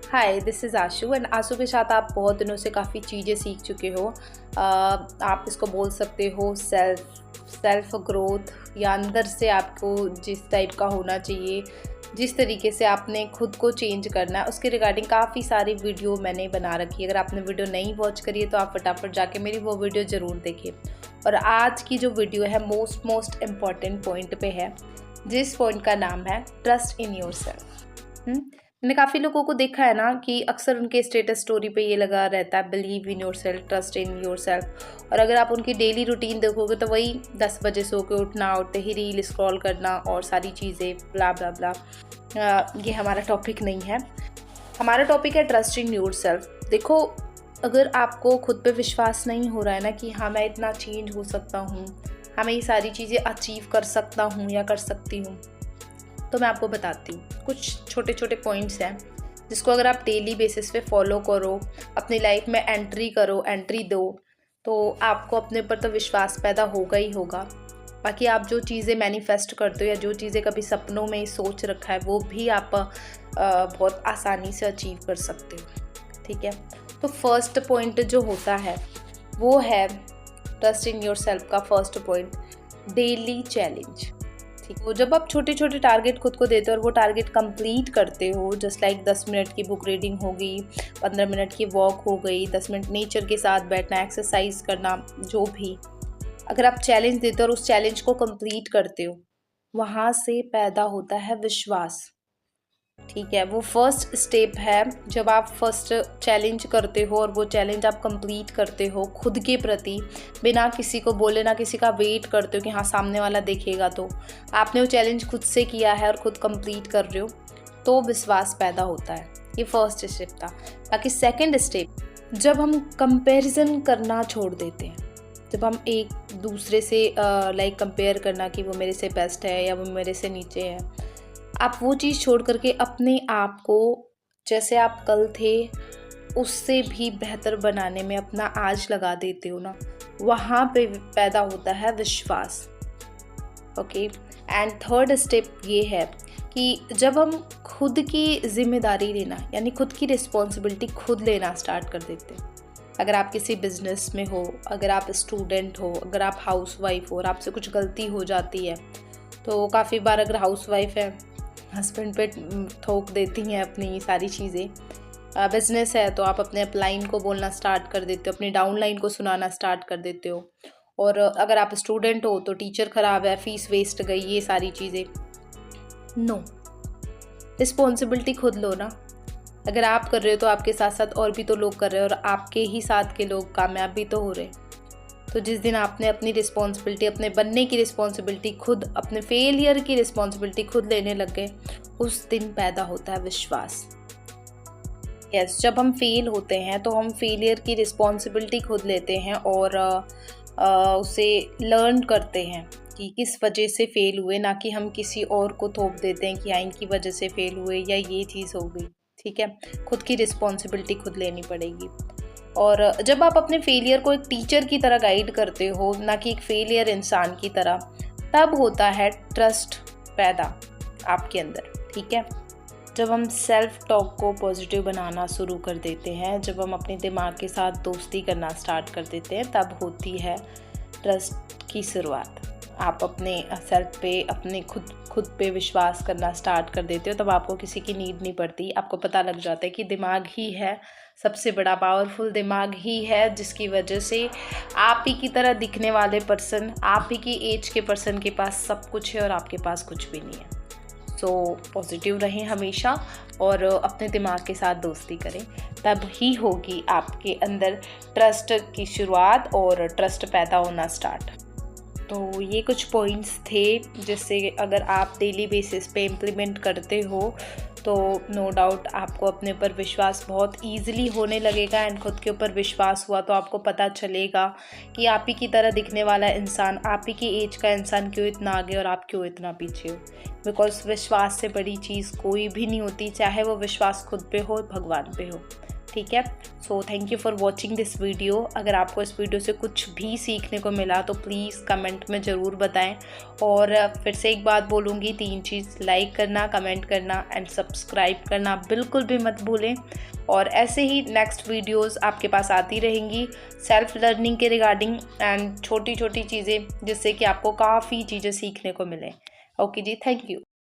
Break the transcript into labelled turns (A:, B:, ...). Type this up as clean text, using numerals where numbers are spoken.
A: Hi, this is Ashu and Ashu के साथ आप बहुत दिनों से काफ़ी चीज़ें सीख चुके हो। आप इसको बोल सकते हो सेल्फ ग्रोथ, या अंदर से आपको जिस टाइप का होना चाहिए, जिस तरीके से आपने खुद को चेंज करना है, उसके रिगार्डिंग काफ़ी सारी वीडियो मैंने बना रखी है। अगर आपने वीडियो नहीं वॉच करी है तो आप फटाफट जाके मेरी वो वीडियो ज़रूर देखिए। और आज की जो वीडियो है मोस्ट इम्पॉर्टेंट पॉइंट पे है, जिस पॉइंट का नाम है ट्रस्ट इन योरसेल्फ। मैंने काफ़ी लोगों को देखा है ना कि अक्सर उनके स्टेटस स्टोरी पे ये लगा रहता है, believe in yourself, trust in yourself. और अगर आप उनकी डेली रूटीन देखोगे तो वही 10 बजे सो के उठना, उठते ही रील स्क्रॉल करना और सारी चीज़ें ब्ला ब्ला ब्ला। ये हमारा टॉपिक नहीं है। हमारा टॉपिक है ट्रस्ट इन योरसेल्फ। देखो, अगर आपको खुद पे विश्वास नहीं हो रहा है ना कि हाँ मैं इतना चेंज हो सकता हूँ, हाँ मैं ये सारी चीज़ें अचीव कर सकता हूँ या कर सकती हूँ, तो मैं आपको बताती हूँ कुछ छोटे छोटे पॉइंट्स हैं जिसको अगर आप डेली बेसिस पे फॉलो करो, अपनी लाइफ में एंट्री दो, तो आपको अपने ऊपर तो विश्वास पैदा होगा ही होगा। बाकी आप जो चीज़ें मैनिफेस्ट करते हो या जो चीज़ें कभी सपनों में सोच रखा है वो भी आप बहुत आसानी से अचीव कर सकते हो। ठीक है, तो फर्स्ट पॉइंट जो होता है वो है ट्रस्ट इन योर सेल्फ का फर्स्ट पॉइंट, डेली चैलेंज। ठीक है, जब आप छोटे छोटे टारगेट खुद को देते हो और वो टारगेट कंप्लीट करते हो, जस्ट लाइक 10 मिनट की बुक रीडिंग हो गई, 15 मिनट की वॉक हो गई, 10 मिनट नेचर के साथ बैठना, एक्सरसाइज करना, जो भी, अगर आप चैलेंज देते हो और उस चैलेंज को कंप्लीट करते हो, वहाँ से पैदा होता है विश्वास। ठीक है, वो फर्स्ट स्टेप है। जब आप फर्स्ट चैलेंज करते हो और वो चैलेंज आप कंप्लीट करते हो खुद के प्रति, बिना किसी को बोले, ना किसी का वेट करते हो कि हाँ सामने वाला देखेगा, तो आपने वो चैलेंज खुद से किया है और खुद कंप्लीट कर रहे हो, तो विश्वास पैदा होता है। ये फर्स्ट स्टेप था। बाकी सेकंड स्टेप, जब हम कंपैरिजन करना छोड़ देते हैं, जब हम एक दूसरे से लाइक कंपेयर करना कि वो मेरे से बेस्ट है या वो मेरे से नीचे है, आप वो चीज़ छोड़ करके अपने आप को जैसे आप कल थे उससे भी बेहतर बनाने में अपना आज लगा देते हो ना, वहाँ पे पैदा होता है विश्वास। ओके, एंड थर्ड स्टेप ये है कि जब हम खुद की जिम्मेदारी लेना, यानी खुद की रिस्पॉन्सिबिलिटी खुद लेना स्टार्ट कर देते हैं। अगर आप किसी बिजनेस में हो, अगर आप स्टूडेंट हो, अगर आप हाउसवाइफ हो और आपसे कुछ गलती हो जाती है, तो काफ़ी बार अगर हाउसवाइफ है हस्बैंड पे थोप देती हैं अपनी सारी चीज़ें। बिजनेस है तो आप अपने अपलाइन को बोलना स्टार्ट कर देते हो, अपनी डाउनलाइन को सुनाना स्टार्ट कर देते हो। और अगर आप स्टूडेंट हो तो टीचर ख़राब है, फीस वेस्ट गई, ये सारी चीज़ें। नो, रिस्पॉन्सिबिलिटी खुद लो ना। अगर आप कर रहे हो तो आपके साथ साथ और भी तो लोग कर रहे हो, और आपके ही साथ के लोग कामयाब भी तो हो रहे। तो जिस दिन आपने अपनी रिस्पॉन्सिबिलिटी, अपने बनने की रिस्पॉन्सिबिलिटी खुद, अपने फेलियर की रिस्पॉन्सिबिलिटी खुद लेने लग गए, उस दिन पैदा होता है विश्वास। यस, जब हम फेल होते हैं तो हम फेलियर की रिस्पॉन्सिबिलिटी खुद लेते हैं और उसे लर्न करते हैं कि किस वजह से फेल हुए, ना कि हम किसी और को थोप देते हैं कि हाँ इनकी वजह से फेल हुए या ये चीज़ हो गई। ठीक है, खुद की रिस्पॉन्सिबिलिटी खुद लेनी पड़ेगी। और जब आप अपने फेलियर को एक टीचर की तरह गाइड करते हो, ना कि एक फेलियर इंसान की तरह, तब होता है ट्रस्ट पैदा आपके अंदर। ठीक है, जब हम सेल्फ टॉक को पॉजिटिव बनाना शुरू कर देते हैं, जब हम अपने दिमाग के साथ दोस्ती करना स्टार्ट कर देते हैं, तब होती है ट्रस्ट की शुरुआत। आप अपने सेल्फ पे, अपने खुद पे विश्वास करना स्टार्ट कर देते हो, तब आपको किसी की नीड नहीं पड़ती। आपको पता लग जाता है कि दिमाग ही है सबसे बड़ा पावरफुल, दिमाग ही है जिसकी वजह से आप ही की तरह दिखने वाले पर्सन, आप ही की एज के पर्सन के पास सब कुछ है और आपके पास कुछ भी नहीं है। सो पॉजिटिव रहें हमेशा और अपने दिमाग के साथ दोस्ती करें, तब ही होगी आपके अंदर ट्रस्ट की शुरुआत और ट्रस्ट पैदा होना स्टार्ट। तो ये कुछ पॉइंट्स थे जिससे अगर आप डेली बेसिस पे इम्प्लीमेंट करते हो तो नो डाउट आपको अपने ऊपर विश्वास बहुत ईजिली होने लगेगा। एंड खुद के ऊपर विश्वास हुआ तो आपको पता चलेगा कि आप ही की तरह दिखने वाला इंसान, आप ही की एज का इंसान क्यों इतना आगे और आप क्यों इतना पीछे हो। बिकॉज विश्वास से बड़ी चीज़ कोई भी नहीं होती, चाहे वो विश्वास खुद पे हो, भगवान पे हो। ठीक है। So thank you for watching this video. अगर आपको इस वीडियो से कुछ भी सीखने को मिला तो प्लीज़ कमेंट में ज़रूर बताएं। और फिर से एक बात बोलूँगी, 3 चीज़, लाइक करना, कमेंट करना एंड सब्सक्राइब करना बिल्कुल भी मत भूलें। और ऐसे ही नेक्स्ट वीडियोस आपके पास आती रहेंगी सेल्फ लर्निंग के रिगार्डिंग एंड छोटी छोटी चीज़ें, जिससे कि आपको काफ़ी चीज़ें सीखने को मिलें। ओके जी, थैंक यू।